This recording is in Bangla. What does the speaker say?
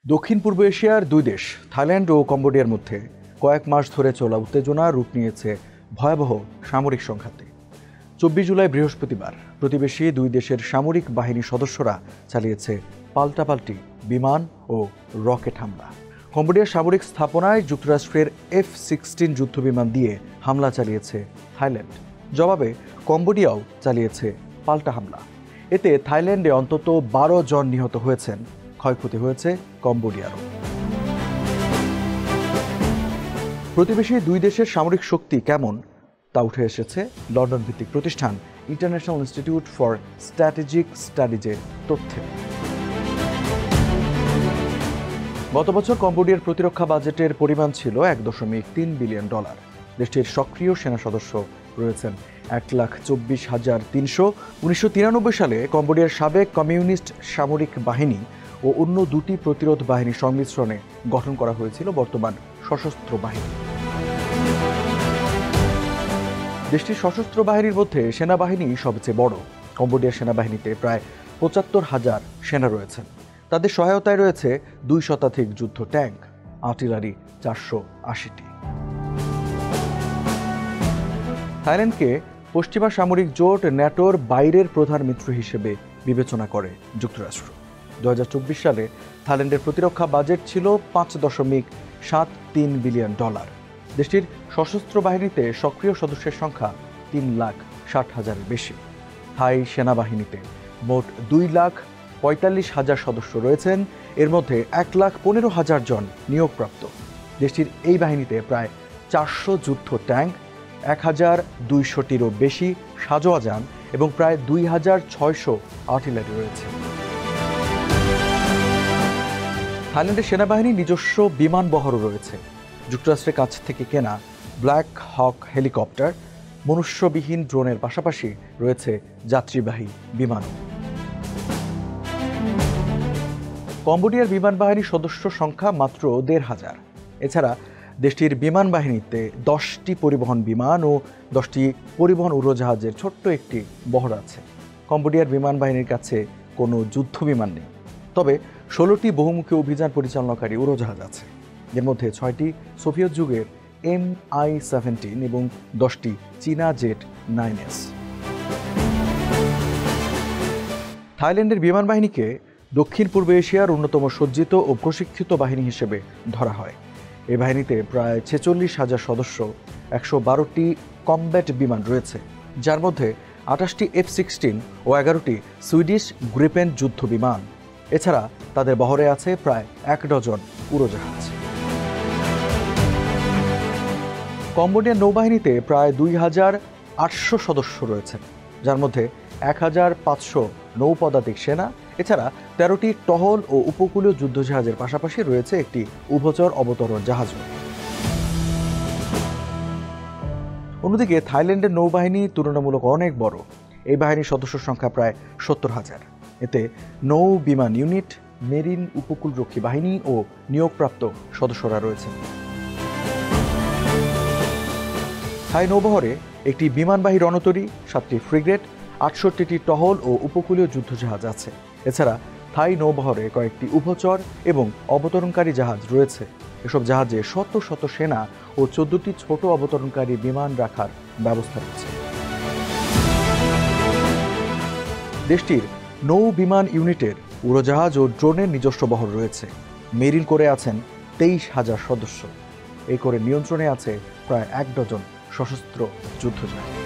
দক্ষিণ পূর্ব এশিয়ার দুই দেশ থাইল্যান্ড ও কম্বোডিয়ার মধ্যে কয়েক মাস ধরে চলা উত্তেজনা রূপ নিয়েছে ভয়াবহ সামরিক সংঘাতে। 24 জুলাই বৃহস্পতিবার প্রতিবেশী দুই দেশের সামরিক বাহিনীর সদস্যরা চালিয়েছে পাল্টাপাল্টি বিমান ও রকেট হামলা। কম্বোডিয়ার সামরিক স্থাপনায় যুক্তরাষ্ট্রের F-16 যুদ্ধবিমান দিয়ে হামলা চালিয়েছে থাইল্যান্ড। জবাবে কম্বোডিয়াও চালিয়েছে পাল্টা হামলা। এতে থাইল্যান্ডে অন্তত 12 জন নিহত হয়েছেন, ক্ষয়ক্ষতি হয়েছে কম্বোডিয়ারও। প্রতিবেশী দুই দেশের সামরিক শক্তি কেমন তা উঠে এসেছে লন্ডন ভিত্তিক প্রতিষ্ঠান ইন্টারন্যাশনাল ইনস্টিটিউট ফর স্ট্র্যাটেজিক স্টাডিজের তথ্যে। গত বছর কম্বোডিয়ার প্রতিরক্ষা বাজেটের পরিমাণ ছিল $1.3 বিলিয়ন। দেশটির সক্রিয় সেনা সদস্য রয়েছেন 1,24,300। 1993 সালে কম্বোডিয়ার সাবেক কমিউনিস্ট সামরিক বাহিনী ও অন্য দুটি প্রতিরোধ বাহিনীর সংমিশ্রণে গঠন করা হয়েছিল বর্তমান সশস্ত্র বাহিনী। দেশটির সশস্ত্র বাহিনীর মধ্যে সেনাবাহিনী সবচেয়ে বড়। কম্বোডিয়ার সেনাবাহিনীতে প্রায় 75,000 সেনা রয়েছেন। তাদের সহায়তায় রয়েছে 2 শতাধিক যুদ্ধ ট্যাঙ্ক, আর্টিলারি 480টি। থাইল্যান্ডকে পশ্চিমা সামরিক জোট ন্যাটোর বাইরের প্রধান মিত্র হিসেবে বিবেচনা করে যুক্তরাষ্ট্র। 2024 সালে থাইল্যান্ডের প্রতিরক্ষা বাজেট ছিল $5.73 বিলিয়ন। দেশটির সশস্ত্র বাহিনীতে সক্রিয় সদস্যের সংখ্যা 3,60,000-এর বেশি। থাই সেনাবাহিনীতে মোট 2,45,000 সদস্য রয়েছেন, এর মধ্যে 1,15,000 জন নিয়োগপ্রাপ্ত। দেশটির এই বাহিনীতে প্রায় 400 যুদ্ধ ট্যাঙ্ক, 1,200টিরও বেশি সাঁজোয়া যান এবং প্রায় 2,600 আর্টিলারি রয়েছে। থাইল্যান্ডের সেনাবাহিনীর নিজস্ব বিমান বহরও রয়েছে। যুক্তরাষ্ট্রের কাছ থেকে কেনা ব্ল্যাক হক হেলিকপ্টার, মনুষ্যবিহীন ড্রোনের পাশাপাশি রয়েছে যাত্রীবাহী বিমানও। কম্বোডিয়ার বিমান বাহিনীর সদস্য সংখ্যা মাত্র 1,500। এছাড়া দেশটির বিমান বাহিনীতে 10টি পরিবহন বিমান ও 10টি পরিবহন উড়োজাহাজের ছোট্ট একটি বহর আছে। কম্বোডিয়ার বিমান বাহিনীর কাছে কোনো যুদ্ধ বিমান নেই, তবে 16টি বহুমুখী অভিযান পরিচালনাকারী উড়োজাহাজ আছে। এর মধ্যে 6টি সোভিয়েত যুগের Mi-17 এবং 10টি চীনা জেট 9S। থাইল্যান্ডের বিমান বাহিনীকে দক্ষিণ পূর্ব এশিয়ার অন্যতম সজ্জিত ও প্রশিক্ষিত বাহিনী হিসেবে ধরা হয়। এই বাহিনীতে প্রায় 46,000 সদস্য, 112টি কমব্যাট বিমান রয়েছে, যার মধ্যে 28টি F-16 ও 11টি সুইডিশ গ্রিপেন যুদ্ধ বিমান। এছাড়া তাদের বহরে আছে প্রায় 1 ডজন উড়োজাহাজ। কম্বোডিয়ার নৌবাহিনীতে প্রায় 2,800 সদস্য রয়েছেন, যার মধ্যে 1,500 নৌপদাতিক সেনা। এছাড়া 13টি টহল ও উপকূলীয় যুদ্ধজাহাজের পাশাপাশি রয়েছে একটি উভচর অবতরণ জাহাজও। অন্যদিকে থাইল্যান্ডের নৌবাহিনী তুলনামূলক অনেক বড়। এই বাহিনীর সদস্য সংখ্যা প্রায় 70,000। এতে নৌ বিমান ইউনিট, মেরিন উপকূলরক্ষী বাহিনী ও নিয়োগপ্রাপ্ত সদস্যরা রয়েছেন। থাই নৌবহরে একটি বিমানবাহী রণতরী, 7টি ফ্রিগেট, 68টি টহল ও উপকূলীয় যুদ্ধজাহাজ আছে। এছাড়া থাই নৌবহরে কয়েকটি উভচর এবং অবতরণকারী জাহাজ রয়েছে। এসব জাহাজে শত শত সেনা ও 14টি ছোট অবতরণকারী বিমান রাখার ব্যবস্থা রয়েছে। দেশটির নৌ বিমান ইউনিটের উড়োজাহাজ ও ড্রোনের নিজস্ব বহর রয়েছে। মেরিন করে আছেন 23,000 সদস্য। এই করে নিয়ন্ত্রণে আছে প্রায় 1 ডজন সশস্ত্র যুদ্ধজাহাজ।